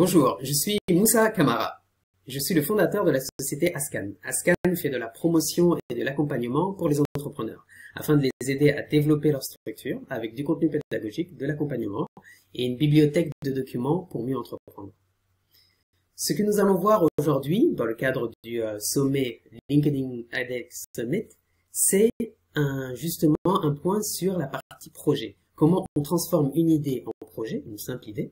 Bonjour, je suis Moussa Kamara. Je suis le fondateur de la société Ascan. Ascan fait de la promotion et de l'accompagnement pour les entrepreneurs, afin de les aider à développer leur structure avec du contenu pédagogique, de l'accompagnement et une bibliothèque de documents pour mieux entreprendre. Ce que nous allons voir aujourd'hui, dans le cadre du sommet LinkedIn IDEX Summit, c'est justement un point sur la partie projet. Comment on transforme une idée en projet, une simple idée,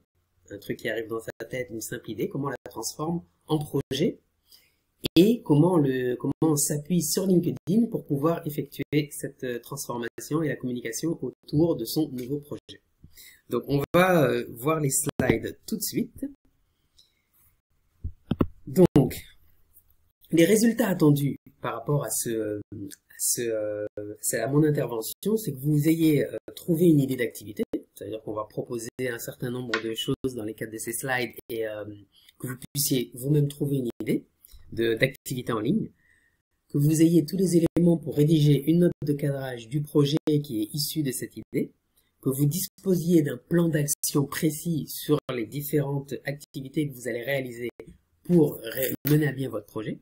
un truc qui arrive dans sa tête, une simple idée, comment on la transforme en projet et comment on s'appuie sur LinkedIn pour pouvoir effectuer cette transformation et la communication autour de son nouveau projet. Donc on va voir les slides tout de suite. Donc, les résultats attendus par rapport à mon intervention, c'est que vous ayez trouvé une idée d'activité, c'est-à-dire qu'on va proposer un certain nombre de choses dans les cadres de ces slides et que vous puissiez vous-même trouver une idée d'activité en ligne, que vous ayez tous les éléments pour rédiger une note de cadrage du projet qui est issu de cette idée, que vous disposiez d'un plan d'action précis sur les différentes activités que vous allez réaliser pour mener à bien votre projet.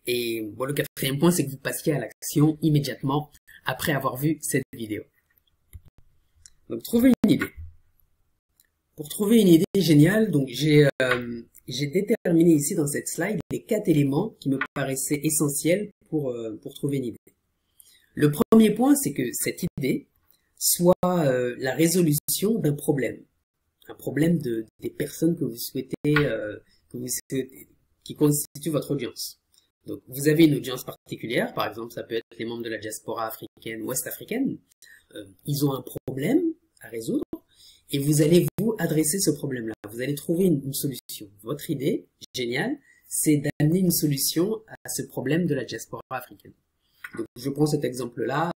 Et bon, le quatrième point, c'est que vous passiez à l'action immédiatement après avoir vu cette vidéo. Donc, trouver une idée. Pour trouver une idée géniale, donc j'ai déterminé ici dans cette slide les 4 éléments qui me paraissaient essentiels pour trouver une idée. Le premier point, c'est que cette idée soit la résolution d'un problème. Un problème des personnes que vous souhaitez, qui constituent votre audience. Donc, vous avez une audience particulière, par exemple, ça peut être les membres de la diaspora africaine, ouest-africaine. Ils ont un problème à résoudre et vous allez vous adresser ce problème-là. Vous allez trouver une solution. Votre idée, géniale, c'est d'amener une solution à ce problème de la diaspora africaine. Donc, je prends cet exemple-là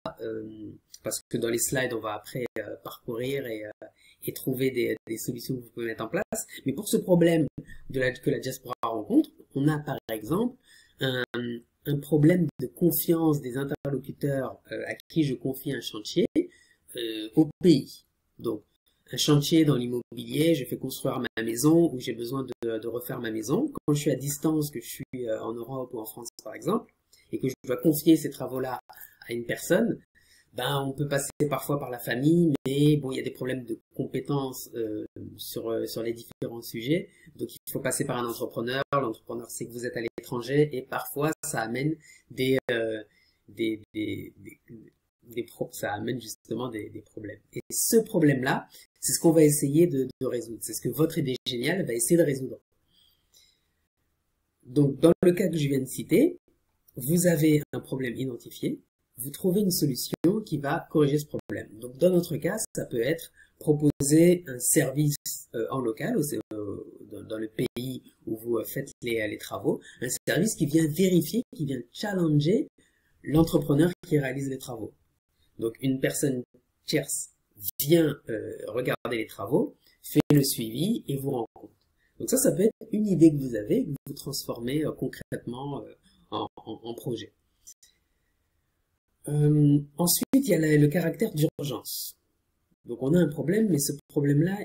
parce que dans les slides, on va après parcourir et trouver des solutions que vous pouvez mettre en place. Mais pour ce problème que la diaspora rencontre, on a par exemple un problème de confiance des interlocuteurs à qui je confie un chantier au pays. Donc, un chantier dans l'immobilier, je fais construire ma maison ou j'ai besoin de refaire ma maison. Quand je suis à distance, que je suis en Europe ou en France par exemple, et que je dois confier ces travaux-là à une personne, ben on peut passer parfois par la famille, mais bon, il y a des problèmes de compétences sur les différents sujets. Donc il faut passer par un entrepreneur. L'entrepreneur sait que vous êtes à l'étranger et parfois ça amène ça amène justement des problèmes. Et ce problème-là, c'est ce qu'on va essayer de résoudre. C'est ce que votre idée géniale va essayer de résoudre. Donc dans le cas que je viens de citer, vous avez un problème identifié. Vous trouvez une solution qui va corriger ce problème. Donc, dans notre cas, ça peut être proposer un service en local, dans le pays où vous faites les travaux, un service qui vient vérifier, qui vient challenger l'entrepreneur qui réalise les travaux. Donc, une personne tierce vient regarder les travaux, fait le suivi et vous rencontre. Donc ça peut être une idée que vous avez, que vous transformez concrètement en projet. Ensuite, il y a le caractère d'urgence. Donc, on a un problème, mais ce problème-là,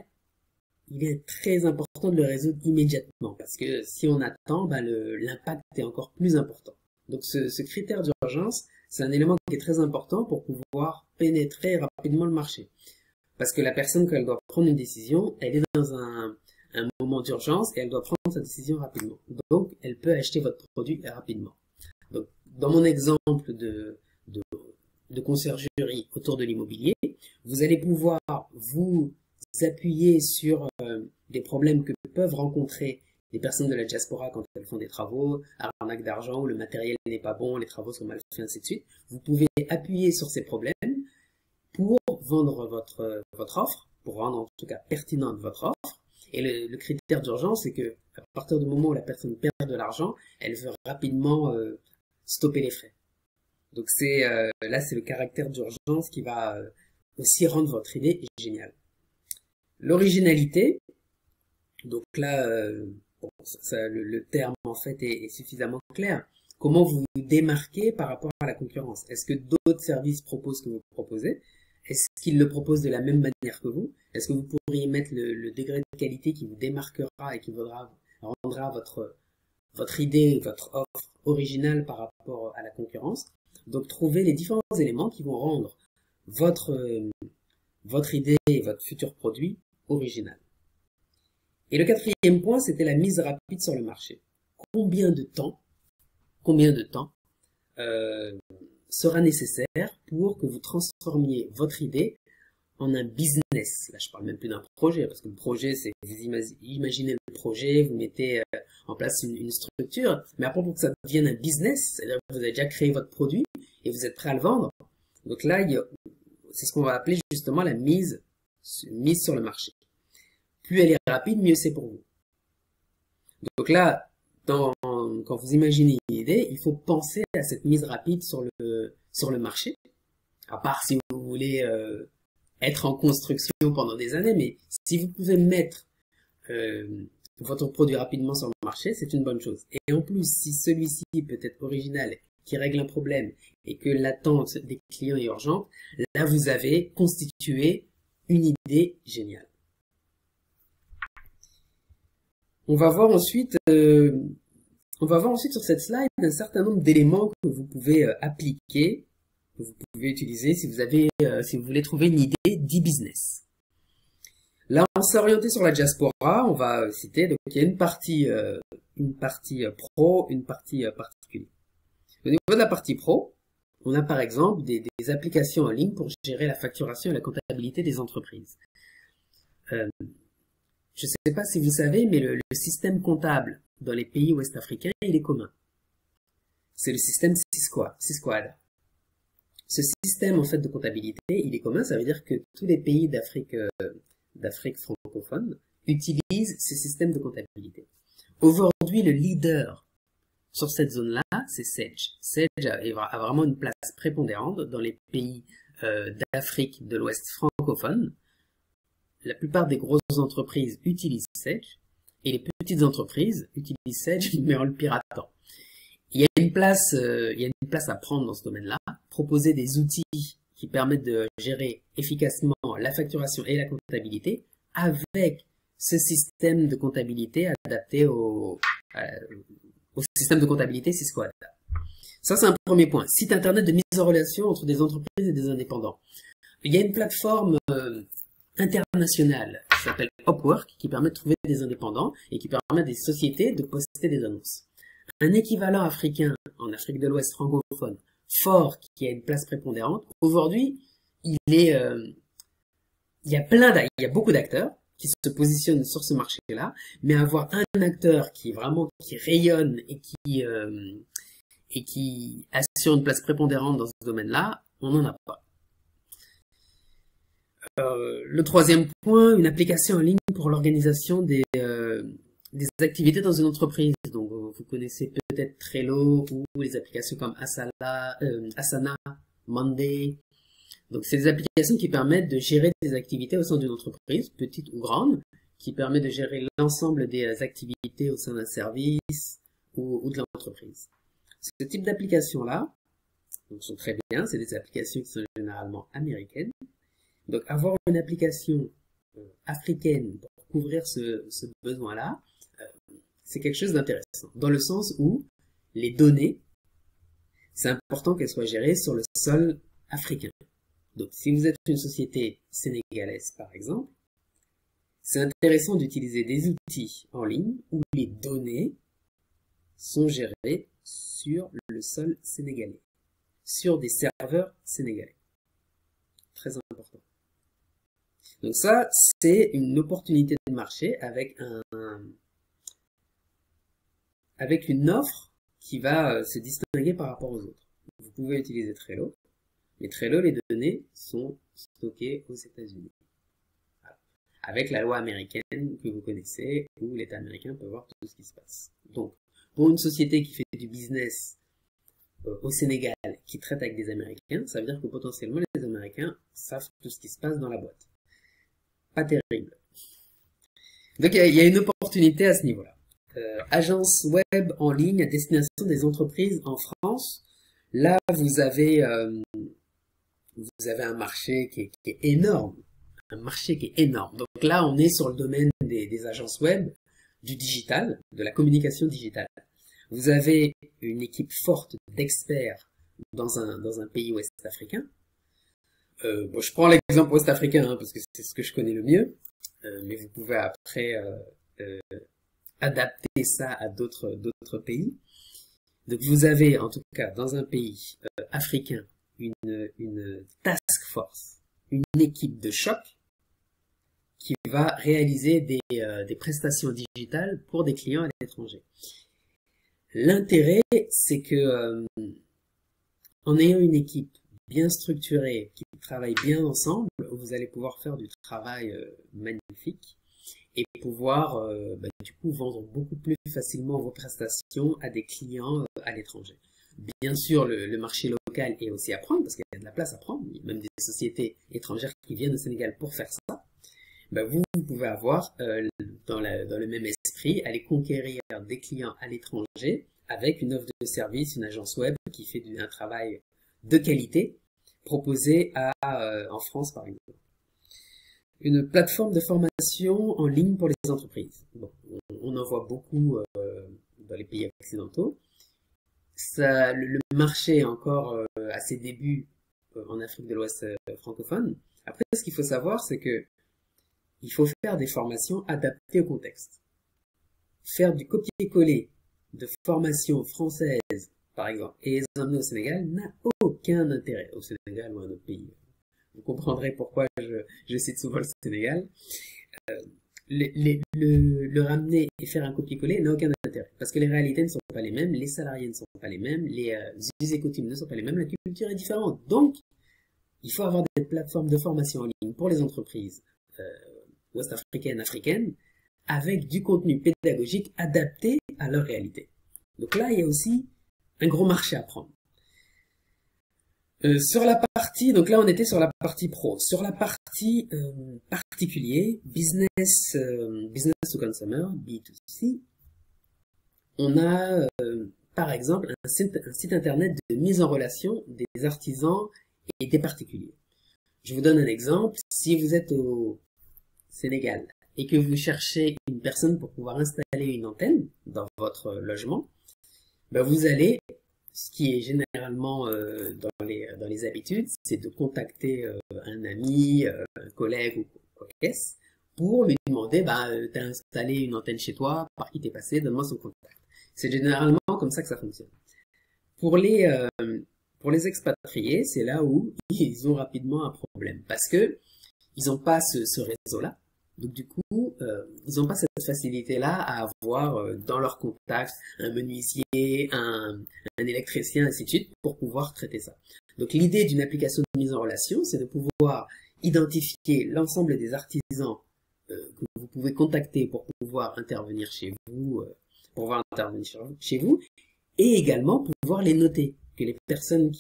il est très important de le résoudre immédiatement, parce que si on attend, ben l'impact est encore plus important. Donc, ce critère d'urgence, c'est un élément qui est très important pour pouvoir pénétrer rapidement le marché. Parce que la personne, quand elle doit prendre une décision, elle est dans un moment d'urgence et elle doit prendre sa décision rapidement. Donc, elle peut acheter votre produit rapidement. Donc, dans mon exemple de conciergerie autour de l'immobilier, vous allez pouvoir vous appuyer sur des problèmes que peuvent rencontrer les personnes de la diaspora quand elles font des travaux, arnaque d'argent, où le matériel n'est pas bon, les travaux sont mal faits, ainsi de suite. Vous pouvez appuyer sur ces problèmes pour vendre votre offre, pour rendre en tout cas pertinente votre offre. Et le critère d'urgence, c'est que à partir du moment où la personne perd de l'argent, elle veut rapidement stopper les frais. Donc là, c'est le caractère d'urgence qui va aussi rendre votre idée géniale. L'originalité, donc là, le terme en fait est suffisamment clair. Comment vous vous démarquez par rapport à la concurrence? Est-ce que d'autres services proposent ce que vous proposez? Est-ce qu'il le propose de la même manière que vous? Est-ce que vous pourriez mettre le degré de qualité qui vous démarquera et qui rendra votre idée, votre offre originale par rapport à la concurrence? Donc, trouvez les différents éléments qui vont rendre votre idée et votre futur produit original. Et le quatrième point, c'était la mise rapide sur le marché. Combien de temps sera nécessaire pour que vous transformiez votre idée en un business? Là, je parle même plus d'un projet, parce que le projet, c'est vous imaginez le projet, vous mettez en place une structure, mais après pour que ça devienne un business, c'est-à-dire que vous avez déjà créé votre produit et vous êtes prêt à le vendre. Donc là, c'est ce qu'on va appeler justement la mise sur le marché. Plus elle est rapide, mieux c'est pour vous. Donc là, quand vous imaginez une idée, il faut penser à cette mise rapide sur le marché. À part si vous voulez être en construction pendant des années, mais si vous pouvez mettre votre produit rapidement sur le marché, c'est une bonne chose. Et en plus, si celui-ci peut être original, qui règle un problème, et que l'attente des clients est urgente, là vous avez constitué une idée géniale. On va voir ensuite sur cette slide un certain nombre d'éléments que vous pouvez appliquer, que vous pouvez utiliser si vous voulez trouver une idée d'e-business. Là, on s'est orienté sur la diaspora. On va citer, donc il y a une partie pro, une partie particulier. Au niveau de la partie pro, on a par exemple des applications en ligne pour gérer la facturation et la comptabilité des entreprises. Je ne sais pas si vous savez, mais le système comptable dans les pays ouest-africains, il est commun. C'est le système Sysquad. Ce système en fait de comptabilité, il est commun, ça veut dire que tous les pays d'Afrique francophone utilisent ce système de comptabilité. Aujourd'hui, le leader sur cette zone-là, c'est Sage. Sage a vraiment une place prépondérante dans les pays d'Afrique de l'Ouest francophone. La plupart des grosses entreprises utilisent Sage et les petites entreprises utilisent Sage mais en le piratant. Il y a une place à prendre dans ce domaine-là, proposer des outils qui permettent de gérer efficacement la facturation et la comptabilité avec ce système de comptabilité adapté au système de comptabilité Sysquad. Ça, c'est un premier point. Site internet de mise en relation entre des entreprises et des indépendants. Il y a une plateforme internationale qui s'appelle Upwork qui permet de trouver des indépendants et qui permet à des sociétés de poster des annonces. Un équivalent africain en Afrique de l'Ouest francophone fort qui a une place prépondérante. Aujourd'hui, il y a beaucoup d'acteurs qui se positionnent sur ce marché-là, mais avoir un acteur qui rayonne et qui assure une place prépondérante dans ce domaine-là, on n'en a pas. Le troisième point, une application en ligne pour l'organisation des activités dans une entreprise. Donc, vous connaissez peut-être Trello ou les applications comme Asana, Monday. Donc, c'est des applications qui permettent de gérer des activités au sein d'une entreprise, petite ou grande, qui permet de gérer l'ensemble des activités au sein d'un service ou de l'entreprise. Ce type d'applications-là sont très bien. C'est des applications qui sont généralement américaines. Donc, avoir une application africaine pour couvrir ce besoin-là, c'est quelque chose d'intéressant. Dans le sens où les données, c'est important qu'elles soient gérées sur le sol africain. Donc, si vous êtes une société sénégalaise, par exemple, c'est intéressant d'utiliser des outils en ligne où les données sont gérées sur le sol sénégalais, sur des serveurs sénégalais. Très important. Donc ça, c'est une opportunité de marché avec une offre qui va se distinguer par rapport aux autres. Vous pouvez utiliser Trello, mais Trello, les données sont stockées aux États-Unis. Avec la loi américaine que vous connaissez, où l'État américain peut voir tout ce qui se passe. Donc, pour une société qui fait du business au Sénégal, qui traite avec des Américains, ça veut dire que potentiellement les Américains savent tout ce qui se passe dans la boîte. Pas terrible. Donc, il y a une opportunité à ce niveau-là. Agence web en ligne à destination des entreprises en France. Là, vous avez vous avez un marché qui est énorme. Un marché qui est énorme. Donc là, on est sur le domaine des agences web, du digital, de la communication digitale. Vous avez une équipe forte d'experts dans un pays ouest-africain. Bon, je prends l'exemple ouest-africain hein, parce que c'est ce que je connais le mieux, mais vous pouvez après adapter ça à d'autres pays. Donc vous avez en tout cas dans un pays africain une task force, une équipe de choc qui va réaliser des prestations digitales pour des clients à l'étranger. L'intérêt, c'est que en ayant une équipe bien structurée, qui travaille bien ensemble, vous allez pouvoir faire du travail magnifique et pouvoir du coup vendre beaucoup plus facilement vos prestations à des clients à l'étranger. Bien sûr, le marché local est aussi à prendre parce qu'il y a de la place à prendre, il y a même des sociétés étrangères qui viennent au Sénégal pour faire ça. Vous pouvez avoir dans le même esprit aller conquérir des clients à l'étranger avec une offre de service, une agence web qui fait un travail de qualité proposé en France par exemple. Une plateforme de formation en ligne pour les entreprises. Bon, on en voit beaucoup dans les pays occidentaux. Le marché est encore à ses débuts en Afrique de l'Ouest francophone. Après, ce qu'il faut savoir, c'est que il faut faire des formations adaptées au contexte. Faire du copier-coller de formations françaises, par exemple, et les emmener au Sénégal n'a aucun intérêt. Au Sénégal ou à un autre pays. Vous comprendrez pourquoi je cite souvent le Sénégal. Le ramener et faire un copier-coller n'a aucun intérêt. Parce que les réalités ne sont pas les mêmes, les salariés ne sont pas les mêmes, les us et coutumes ne sont pas les mêmes, la culture est différente. Donc, il faut avoir des plateformes de formation en ligne pour les entreprises ouest-africaines, africaines, avec du contenu pédagogique adapté à leur réalité. Donc là, il y a aussi un gros marché à prendre. Sur la partie, donc là on était sur la partie pro. Sur la partie particulier, business to consumer, B2C, on a par exemple un site internet de mise en relation des artisans et des particuliers. Je vous donne un exemple. Si vous êtes au Sénégal et que vous cherchez une personne pour pouvoir installer une antenne dans votre logement, vous allez, ce qui est généralement dans les habitudes, c'est de contacter un ami, un collègue ou quoi qu'est-ce, pour lui demander, t'as installé une antenne chez toi, par qui t'es passé, donne-moi son contact. C'est généralement comme ça que ça fonctionne. Pour les expatriés, c'est là où ils ont rapidement un problème, parce que ils n'ont pas ce réseau-là. Donc du coup, ils n'ont pas cette facilité-là à avoir dans leur contact un menuisier, un électricien, ainsi de suite, pour pouvoir traiter ça. Donc l'idée d'une application de mise en relation, c'est de pouvoir identifier l'ensemble des artisans que vous pouvez contacter pour pouvoir intervenir chez vous, et également pouvoir les noter, que les personnes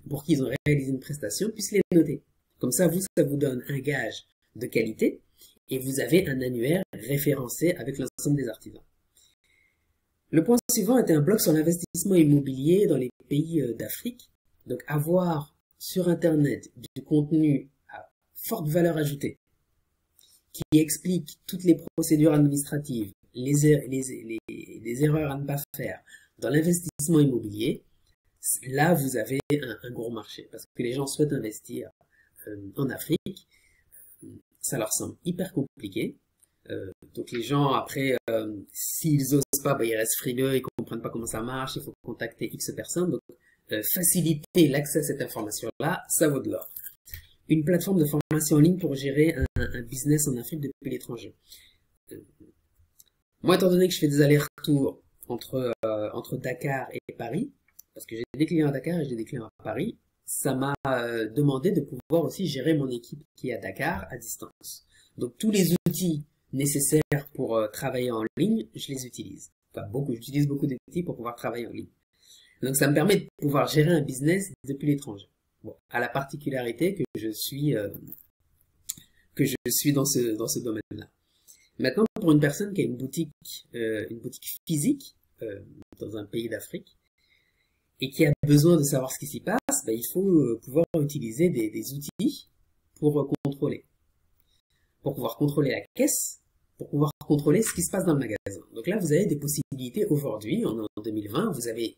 pour qui ils ont réalisé une prestation puissent les noter. Comme ça vous donne un gage de qualité et vous avez un annuaire référencé avec l'ensemble des artisans. Le point suivant était un blog sur l'investissement immobilier dans les pays d'Afrique. Donc avoir sur Internet du contenu à forte valeur ajoutée qui explique toutes les procédures administratives, les erreurs à ne pas faire dans l'investissement immobilier, là vous avez un gros marché parce que les gens souhaitent investir en Afrique. Ça leur semble hyper compliqué. Donc les gens, après, s'ils osent pas, ils restent frileux, ils comprennent pas comment ça marche, il faut contacter X personnes. Donc faciliter l'accès à cette information-là, ça vaut de l'or. Une plateforme de formation en ligne pour gérer un business en Afrique depuis l'étranger. Moi, étant donné que je fais des allers-retours entre Dakar et Paris, parce que j'ai des clients à Dakar et j'ai des clients à Paris, ça m'a demandé de pouvoir aussi gérer mon équipe qui est à Dakar à distance. Donc tous les outils nécessaires pour travailler en ligne, je les utilise. Enfin j'utilise beaucoup d'outils pour pouvoir travailler en ligne. Donc ça me permet de pouvoir gérer un business depuis l'étranger. Bon, à la particularité que je suis dans ce domaine-là. Maintenant, pour une personne qui a une boutique physique dans un pays d'Afrique, et qui a besoin de savoir ce qui s'y passe, ben, il faut pouvoir utiliser des outils pour contrôler. Pour pouvoir contrôler la caisse, pour pouvoir contrôler ce qui se passe dans le magasin. Donc là, vous avez des possibilités aujourd'hui, en 2020, vous avez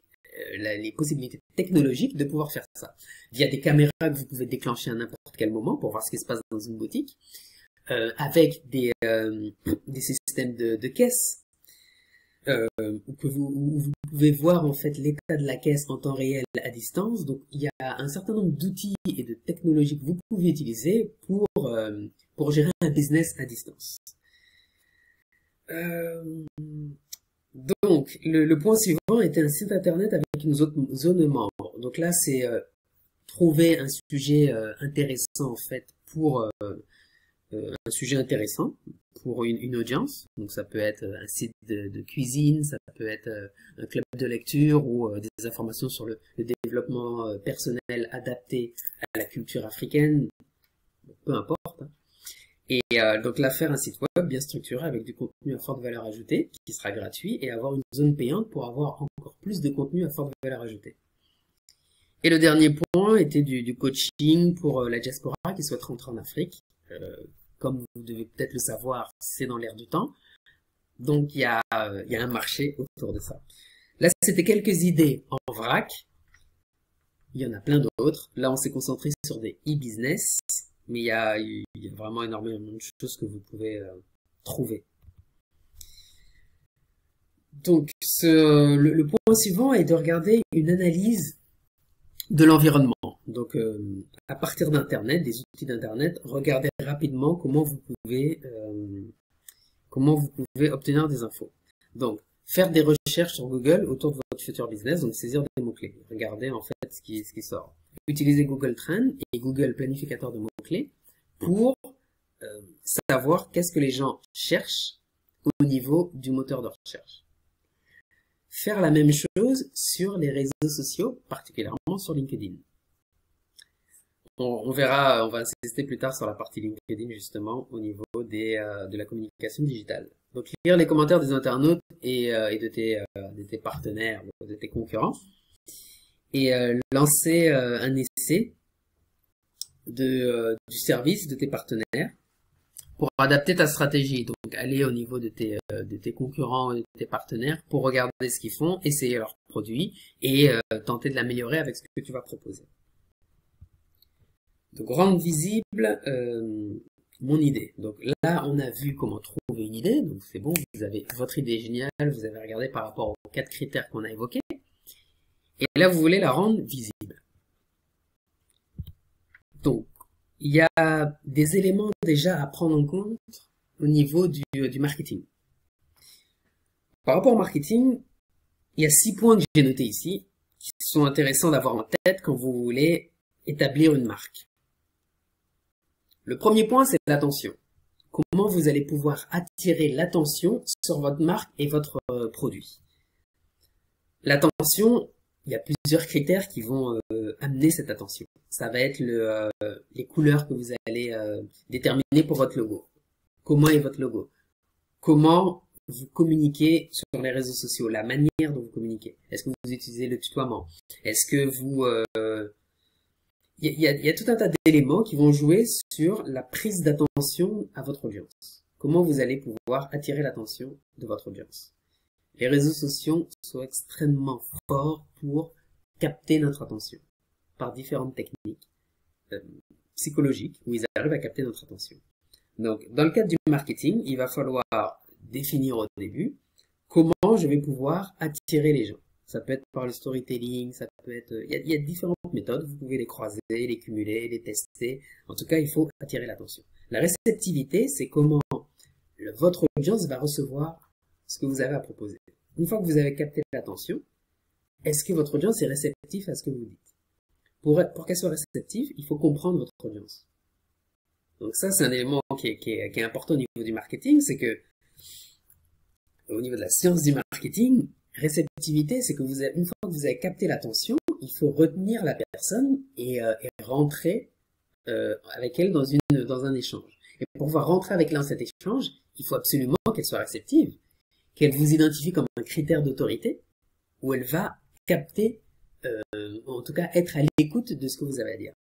les possibilités technologiques de pouvoir faire ça. Via des caméras que vous pouvez déclencher à n'importe quel moment pour voir ce qui se passe dans une boutique, avec des systèmes de caisse, où vous pouvez voir en fait l'état de la caisse en temps réel à distance. Donc il y a un certain nombre d'outils et de technologies que vous pouvez utiliser pour gérer un business à distance. Donc le point suivant était un site internet avec une zone membre. Donc là c'est trouver un sujet intéressant en fait pour un sujet intéressant pour une audience. Donc ça peut être un site de cuisine, ça peut être un club de lecture ou des informations sur le développement personnel adapté à la culture africaine, peu importe. Hein. Et donc là, faire un site web bien structuré avec du contenu à forte valeur ajoutée qui sera gratuit et avoir une zone payante pour avoir encore plus de contenu à forte valeur ajoutée. Et le dernier point était du coaching pour la diaspora qui souhaite rentrer en Afrique. Comme vous devez peut-être le savoir, c'est dans l'air du temps. Donc, il y a un marché autour de ça. Là, c'était quelques idées en vrac. Il y en a plein d'autres. Là, on s'est concentré sur des e-business. Mais il y a vraiment énormément de choses que vous pouvez trouver. Donc, le point suivant est de regarder une analyse de l'environnement. Donc, à partir d'Internet, des outils d'Internet, regardez rapidement comment vous pouvez obtenir des infos. Donc, faire des recherches sur Google autour de votre futur business, donc saisir des mots-clés. Regardez en fait ce qui sort. Utilisez Google Trends et Google Planificateur de mots-clés pour savoir qu'est-ce que les gens cherchent au niveau du moteur de recherche. Faire la même chose sur les réseaux sociaux, particulièrement sur LinkedIn. On verra, on va insister plus tard sur la partie LinkedIn justement au niveau de la communication digitale. Donc lire les commentaires des internautes et de tes partenaires ou de tes concurrents et lancer un essai du service de tes partenaires pour adapter ta stratégie. Donc aller au niveau de tes concurrents et de tes partenaires pour regarder ce qu'ils font, essayer leurs produits et tenter de l'améliorer avec ce que tu vas proposer. Donc rendre visible mon idée. Donc là, on a vu comment trouver une idée. Donc c'est bon, vous avez votre idée géniale, vous avez regardé par rapport aux 4 critères qu'on a évoqués. Et là, vous voulez la rendre visible. Donc, il y a des éléments déjà à prendre en compte au niveau du marketing. Par rapport au marketing, il y a 6 points que j'ai notés ici qui sont intéressants d'avoir en tête quand vous voulez établir une marque. Le premier point, c'est l'attention. Comment vous allez pouvoir attirer l'attention sur votre marque et votre produit. L'attention, il y a plusieurs critères qui vont amener cette attention. Ça va être les couleurs que vous allez déterminer pour votre logo. Comment est votre logo? Comment vous communiquez sur les réseaux sociaux? La manière dont vous communiquez. Est-ce que vous utilisez le tutoiement? Est-ce que vous... Il y a tout un tas d'éléments qui vont jouer sur la prise d'attention à votre audience. Comment vous allez pouvoir attirer l'attention de votre audience. Les réseaux sociaux sont extrêmement forts pour capter notre attention par différentes techniques psychologiques où ils arrivent à capter notre attention. Donc, dans le cadre du marketing, il va falloir définir au début comment je vais pouvoir attirer les gens. Ça peut être par le storytelling, ça peut être... Il y a différentes méthodes, vous pouvez les croiser, les cumuler, les tester. En tout cas, il faut attirer l'attention. La réceptivité, c'est comment votre audience va recevoir ce que vous avez à proposer. Une fois que vous avez capté l'attention, est-ce que votre audience est réceptive à ce que vous dites? Pour qu'elle soit réceptive, il faut comprendre votre audience. Donc ça, c'est un élément qui est important au niveau du marketing, c'est que au niveau de la science du marketing, réceptivité, c'est que une fois que vous avez capté l'attention, il faut retenir la personne et rentrer avec elle dans un échange. Et pour pouvoir rentrer avec elle dans cet échange, il faut absolument qu'elle soit réceptive, qu'elle vous identifie comme un critère d'autorité, où elle va capter tout cas être à l'écoute de ce que vous avez à dire.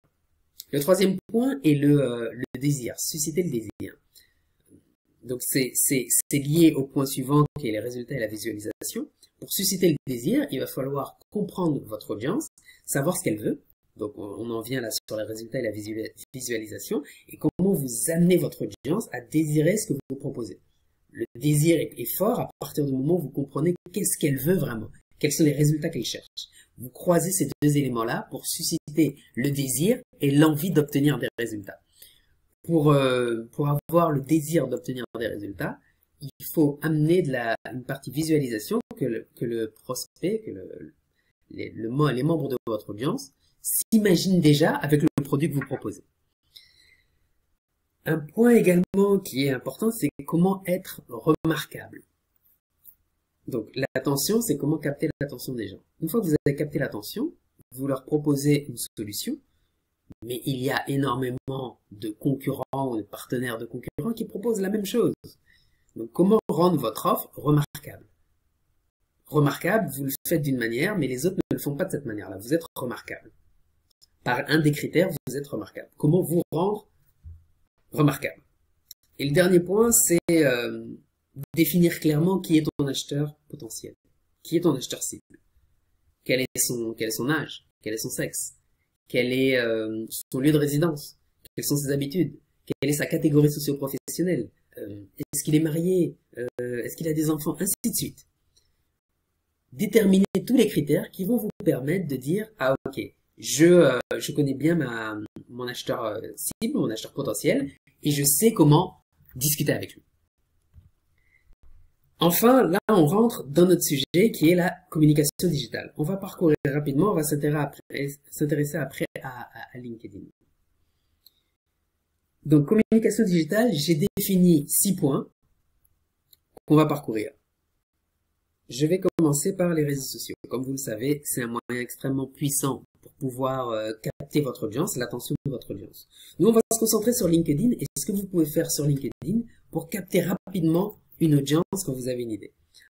Le troisième point est le désir, susciter le désir. Donc c'est lié au point suivant qui est les résultats et la visualisation. Pour susciter le désir, il va falloir comprendre votre audience, savoir ce qu'elle veut. Donc on en vient là sur les résultats et la visualisation et comment vous amenez votre audience à désirer ce que vous proposez. Le désir est fort à partir du moment où vous comprenez qu'est-ce qu'elle veut vraiment, quels sont les résultats qu'elle cherche. Vous croisez ces deux éléments-là pour susciter le désir et l'envie d'obtenir des résultats. Pour avoir le désir d'obtenir des résultats, il faut amener une partie visualisation que le prospect, les membres de votre audience s'imaginent déjà avec le produit que vous proposez. Un point également qui est important, c'est comment être remarquable. Donc l'attention, c'est comment capter l'attention des gens. Une fois que vous avez capté l'attention, vous leur proposez une solution, mais il y a énormément de concurrents ou de partenaires de concurrents qui proposent la même chose. Donc comment rendre votre offre remarquable? Remarquable, vous le faites d'une manière, mais les autres ne le font pas de cette manière-là. Vous êtes remarquable. Par un des critères, vous êtes remarquable. Comment vous rendre remarquable? Et le dernier point, c'est définir clairement qui est ton acheteur potentiel. Qui est ton acheteur cible? Quel est son âge? Quel est son sexe? Quel est son lieu de résidence? Quelles sont ses habitudes? Quelle est sa catégorie socio-professionnelle? Est-ce qu'il est marié? Est-ce qu'il a des enfants? Ainsi de suite. Déterminez tous les critères qui vont vous permettre de dire « Ah ok, je connais bien mon acheteur cible, mon acheteur potentiel, et je sais comment discuter avec lui. » Enfin, là, on rentre dans notre sujet qui est la communication digitale. On va parcourir rapidement, on va s'intéresser après à LinkedIn. Donc, communication digitale, j'ai défini 6 points qu'on va parcourir. Je vais commencer par les réseaux sociaux. Comme vous le savez, c'est un moyen extrêmement puissant pour pouvoir capter votre audience, l'attention de votre audience. Nous, on va se concentrer sur LinkedIn et ce que vous pouvez faire sur LinkedIn pour capter rapidement une audience quand vous avez une idée.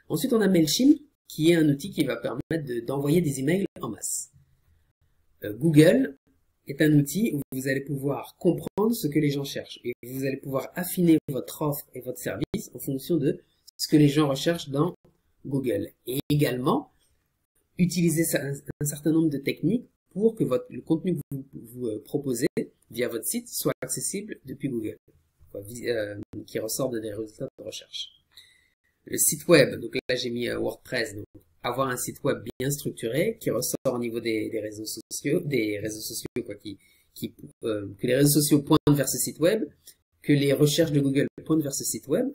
Ensuite, on a Mailchimp, qui est un outil qui va permettre d'envoyer des emails en masse. Google est un outil où vous allez pouvoir comprendre ce que les gens cherchent et vous allez pouvoir affiner votre offre et votre service en fonction de ce que les gens recherchent dans Google. Et également, utiliser un certain nombre de techniques pour que le contenu que vous proposez via votre site soit accessible depuis Google, qui ressort des résultats de recherche. Le site web, donc là j'ai mis WordPress, donc avoir un site web bien structuré qui ressort au niveau des réseaux sociaux, que les réseaux sociaux pointent vers ce site web, que les recherches de Google pointent vers ce site web,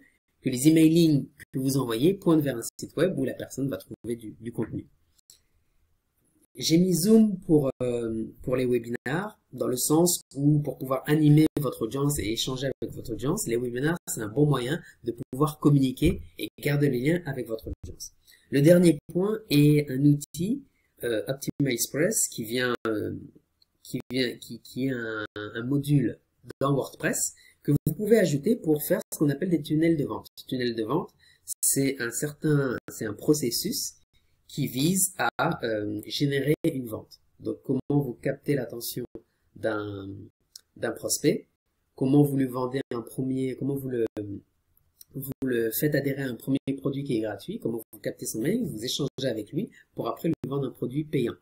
que les emailings que vous envoyez pointent vers un site web où la personne va trouver du contenu. J'ai mis Zoom pour les webinars, dans le sens où pour pouvoir animer votre audience et échanger avec votre audience, les webinars, c'est un bon moyen de pouvoir communiquer et garder le lien avec votre audience. Le dernier point est un outil, OptimizePress, qui est un module dans WordPress que vous pouvez ajouter pour faire ce qu'on appelle des tunnels de vente. Tunnel de vente, c'est un processus qui vise à générer une vente. Donc, comment vous captez l'attention d'un prospect, comment vous lui vendez comment vous le faites adhérer à un premier produit qui est gratuit, comment vous captez son mail, vous échangez avec lui pour après lui vendre un produit payant.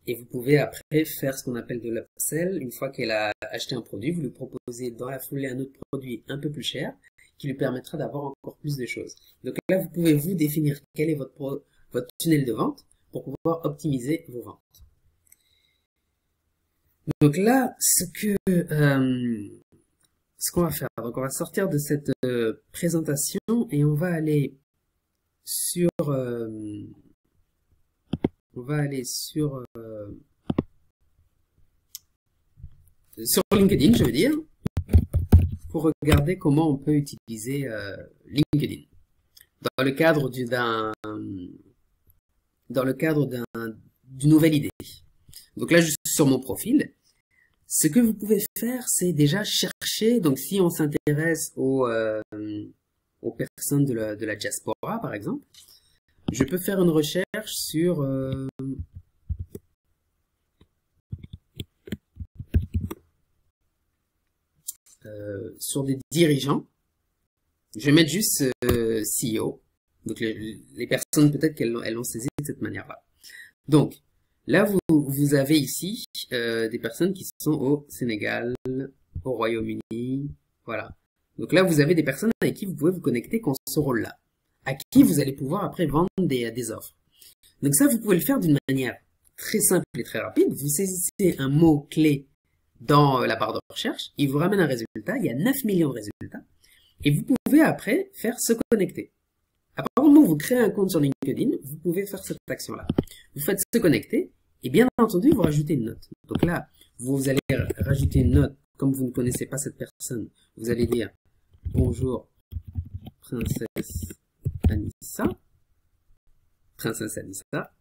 Et vous pouvez après faire ce qu'on appelle de l'upsell. Une fois qu'elle a acheté un produit, vous lui proposez dans la foulée un autre produit un peu plus cher qui lui permettra d'avoir encore plus de choses. Donc là, vous pouvez vous définir quel est votre tunnel de vente pour pouvoir optimiser vos ventes. Donc là, ce qu'on va faire, donc on va sortir de cette présentation et on va aller sur LinkedIn, je veux dire, pour regarder comment on peut utiliser LinkedIn dans le cadre d'une nouvelle idée. Donc là, je suis sur mon profil. Ce que vous pouvez faire, c'est déjà chercher. Donc, si on s'intéresse aux personnes de la diaspora, par exemple, je peux faire une recherche sur sur des dirigeants. Je vais mettre juste CEO. Donc les personnes, peut-être qu'elles l'ont saisi de cette manière-là. Donc, là, vous avez ici des personnes qui sont au Sénégal, au Royaume-Uni, voilà. Donc là, vous avez des personnes avec qui vous pouvez vous connecter dans ce rôle-là, à qui vous allez pouvoir après vendre des offres. Donc ça, vous pouvez le faire d'une manière très simple et très rapide. Vous saisissez un mot-clé dans la barre de recherche, il vous ramène un résultat, il y a 9 millions de résultats, et vous pouvez après faire se connecter. À partir du moment où vous créez un compte sur LinkedIn, vous pouvez faire cette action-là. Vous faites se connecter, et bien entendu, vous rajoutez une note. Donc là, vous allez rajouter une note, comme vous ne connaissez pas cette personne, vous allez dire « Bonjour, Princesse Anissa ». Princesse Anissa.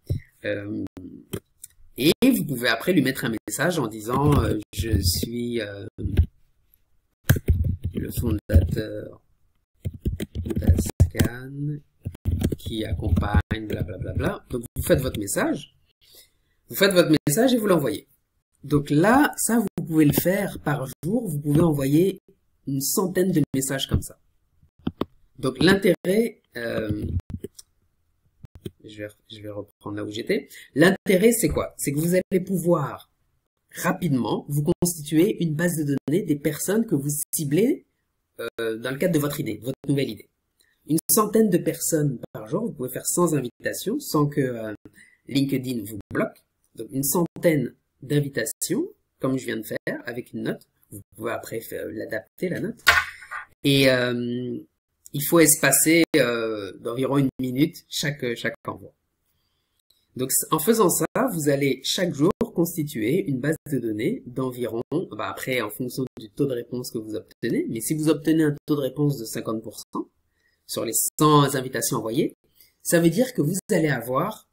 Et vous pouvez après lui mettre un message en disant je suis le fondateur d'Ascan qui accompagne blablabla. Donc vous faites votre message. Vous faites votre message et vous l'envoyez. Donc là, ça vous pouvez le faire par jour. Vous pouvez envoyer une centaine de messages comme ça. Donc l'intérêt... je vais reprendre là où j'étais. L'intérêt, c'est quoi? C'est que vous allez pouvoir rapidement vous constituer une base de données des personnes que vous ciblez dans le cadre de votre idée, de votre nouvelle idée. Une centaine de personnes par jour, vous pouvez faire sans invitation, sans que LinkedIn vous bloque. Donc une centaine d'invitations, comme je viens de faire, avec une note. Vous pouvez après l'adapter, la note. Et il faut espacer d'environ 1 minute chaque envoi. Donc en faisant ça, vous allez chaque jour constituer une base de données d'environ, après en fonction du taux de réponse que vous obtenez, mais si vous obtenez un taux de réponse de 50% sur les 100 invitations envoyées, ça veut dire que vous allez avoir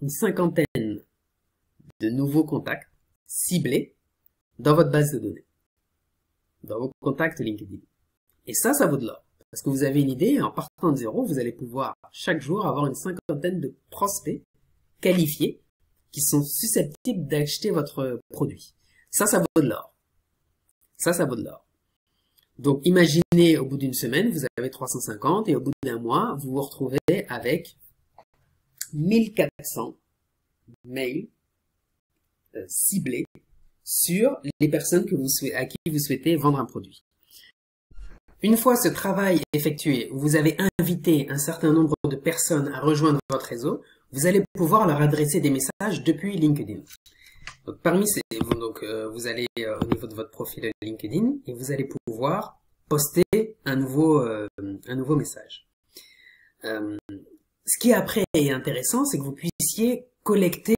une cinquantaine de nouveaux contacts ciblés dans votre base de données, dans vos contacts LinkedIn. Et ça vaut de l'or. Parce que vous avez une idée, et en partant de zéro, vous allez pouvoir chaque jour avoir une cinquantaine de prospects qualifiés qui sont susceptibles d'acheter votre produit. Ça vaut de l'or. Ça vaut de l'or. Donc imaginez au bout d'une semaine, vous avez 350 et au bout d'un mois, vous vous retrouvez avec 1400 mails ciblés sur les personnes à qui vous souhaitez vendre un produit. Une fois ce travail effectué, vous avez invité un certain nombre de personnes à rejoindre votre réseau, vous allez pouvoir leur adresser des messages depuis LinkedIn. Donc, vous allez au niveau de votre profil LinkedIn et vous allez pouvoir poster un nouveau message. Ce qui après est intéressant, c'est que vous puissiez collecter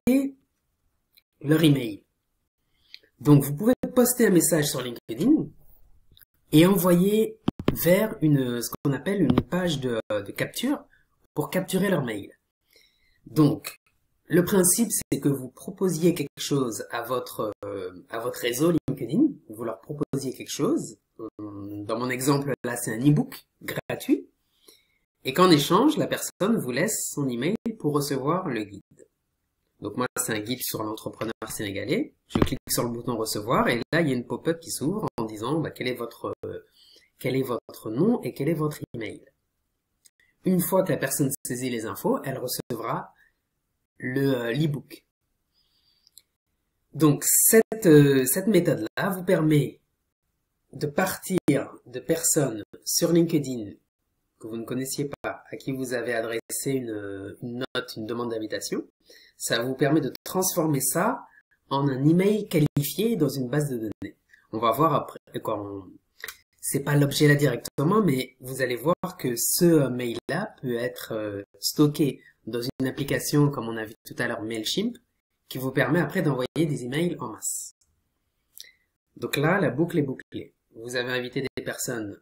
leur email. Donc vous pouvez poster un message sur LinkedIn et envoyer vers ce qu'on appelle une page de capture pour capturer leur mail. Donc, le principe, c'est que vous proposiez quelque chose à votre réseau LinkedIn, vous leur proposiez quelque chose. Dans mon exemple, là, c'est un e-book gratuit. Et qu'en échange, la personne vous laisse son email pour recevoir le guide. Donc moi, c'est un guide sur l'entrepreneur sénégalais. Je clique sur le bouton recevoir et là, il y a une pop-up qui s'ouvre en disant quel est votre nom et quel est votre email. Une fois que la personne saisit les infos, elle recevra l'e-book. Donc cette méthode-là vous permet de partir de personnes sur LinkedIn que vous ne connaissiez pas, à qui vous avez adressé une note, une demande d'invitation. Ça vous permet de transformer ça en un email qualifié dans une base de données. On va voir après c'est pas l'objet là directement, mais vous allez voir que ce mail-là peut être stocké dans une application, comme on a vu tout à l'heure, Mailchimp, qui vous permet après d'envoyer des emails en masse. Donc là, la boucle est bouclée. Vous avez invité des personnes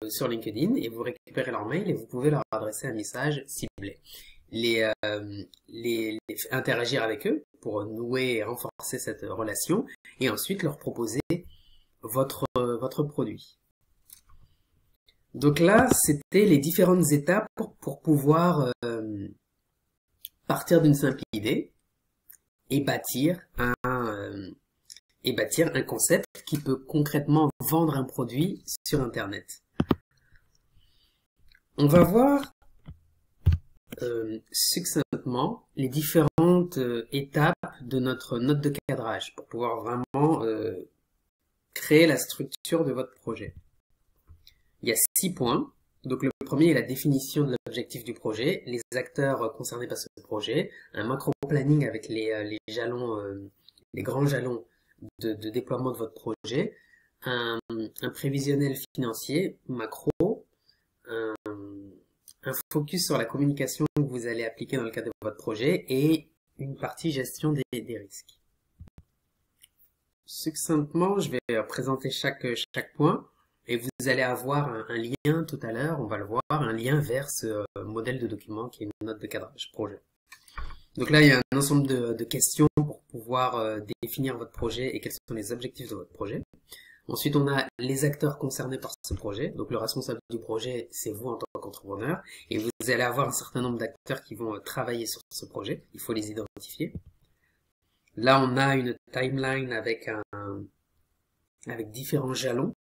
sur LinkedIn et vous récupérez leur mail et vous pouvez leur adresser un message ciblé. Interagir avec eux pour nouer et renforcer cette relation et ensuite leur proposer votre produit. Donc là, c'était les différentes étapes pour pouvoir partir d'une simple idée et bâtir un concept qui peut concrètement vendre un produit sur Internet. On va voir succinctement les différentes étapes de notre note de cadrage pour pouvoir vraiment créer la structure de votre projet. Il y a 6 points. Donc le premier est la définition de l'objectif du projet, les acteurs concernés par ce projet, un macro-planning avec les jalons, les grands jalons de déploiement de votre projet, un prévisionnel financier, macro, un focus sur la communication que vous allez appliquer dans le cadre de votre projet et une partie gestion des risques. Succinctement, je vais présenter chaque point. Et vous allez avoir un lien tout à l'heure, on va le voir, un lien vers ce modèle de document qui est une note de cadrage projet. Donc là, il y a un ensemble de questions pour pouvoir définir votre projet et quels sont les objectifs de votre projet. Ensuite, on a les acteurs concernés par ce projet. Donc le responsable du projet, c'est vous en tant qu'entrepreneur. Et vous allez avoir un certain nombre d'acteurs qui vont travailler sur ce projet. Il faut les identifier. Là, on a une timeline avec différents jalons.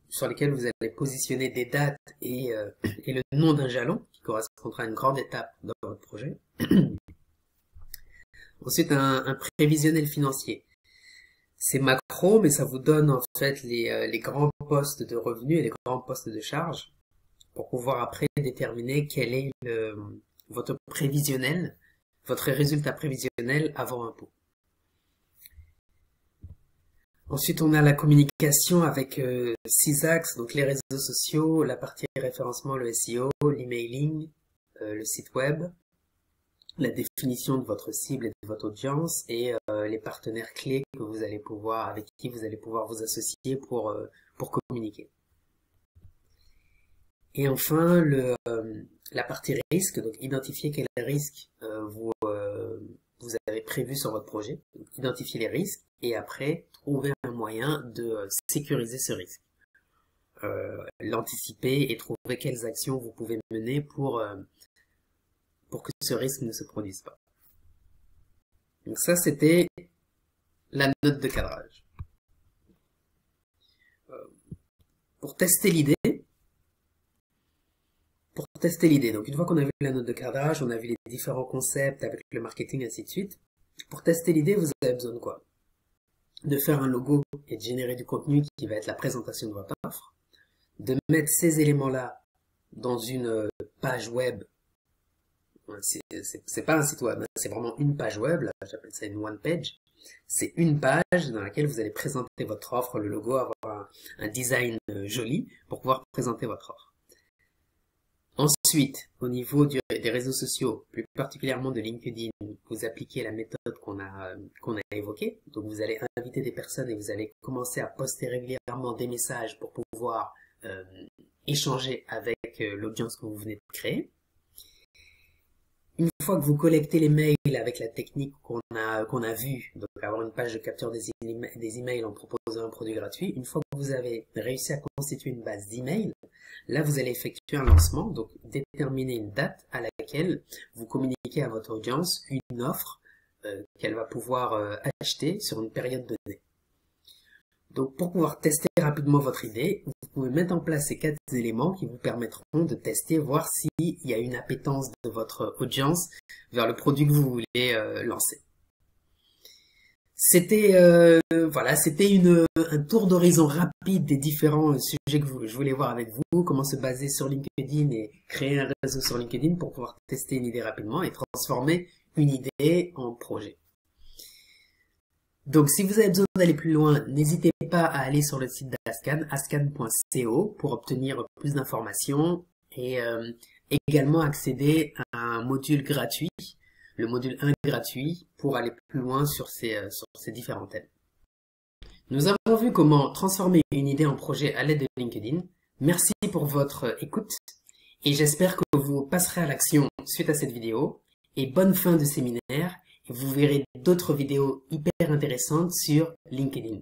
Sur lesquels vous allez positionner des dates et le nom d'un jalon qui correspondra à une grande étape dans votre projet. Ensuite, un prévisionnel financier. C'est macro, mais ça vous donne en fait les grands postes de revenus et les grands postes de charges pour pouvoir après déterminer quel est votre prévisionnel, votre résultat prévisionnel avant impôt. Ensuite, on a la communication avec 6 axes, donc les réseaux sociaux, la partie référencement, le SEO, l'emailing, le site web, la définition de votre cible et de votre audience et les partenaires clés que vous allez avec qui vous allez pouvoir vous associer pour communiquer. Et enfin, la partie risque, donc identifier quels risques vous avez prévus sur votre projet, donc identifier les risques et après trouver un moyen de sécuriser ce risque, l'anticiper et trouver quelles actions vous pouvez mener pour que ce risque ne se produise pas. Donc ça, c'était la note de cadrage. Pour tester l'idée, donc une fois qu'on a vu la note de cadrage, on a vu les différents concepts avec le marketing, ainsi de suite. Pour tester l'idée, vous avez besoin de quoi? De faire un logo et de générer du contenu qui va être la présentation de votre offre, de mettre ces éléments-là dans une page web. C'est pas un site web, c'est vraiment une page web, là j'appelle ça une one page. C'est une page dans laquelle vous allez présenter votre offre, le logo, avoir un design joli pour pouvoir présenter votre offre. Ensuite, au niveau des réseaux sociaux, plus particulièrement de LinkedIn, vous appliquez la méthode qu'on a évoquée. Donc vous allez inviter des personnes et vous allez commencer à poster régulièrement des messages pour pouvoir échanger avec l'audience que vous venez de créer. Une fois que vous collectez les mails avec la technique qu'on a vue, donc avoir une page de capture des emails en proposant un produit gratuit, une fois que vous avez réussi à constituer une base d'emails, là vous allez effectuer un lancement, donc déterminer une date à laquelle vous communiquez à votre audience une offre qu'elle va pouvoir acheter sur une période donnée. Donc pour pouvoir tester rapidement votre idée, vous pouvez mettre en place ces 4 éléments qui vous permettront de tester, voir s'il y a une appétence de votre audience vers le produit que vous voulez lancer. C'était un tour d'horizon rapide des différents sujets que je voulais voir avec vous, comment se baser sur LinkedIn et créer un réseau sur LinkedIn pour pouvoir tester une idée rapidement et transformer une idée en projet. Donc, si vous avez besoin d'aller plus loin, n'hésitez pas à aller sur le site d'Ascan, ascan.co, pour obtenir plus d'informations et également accéder à un module gratuit, le module 1 gratuit, pour aller plus loin sur ces différents thèmes. Nous avons vu comment transformer une idée en projet à l'aide de LinkedIn. Merci pour votre écoute et j'espère que vous passerez à l'action suite à cette vidéo. Et bonne fin de séminaire. Vous verrez d'autres vidéos hyper intéressantes sur LinkedIn.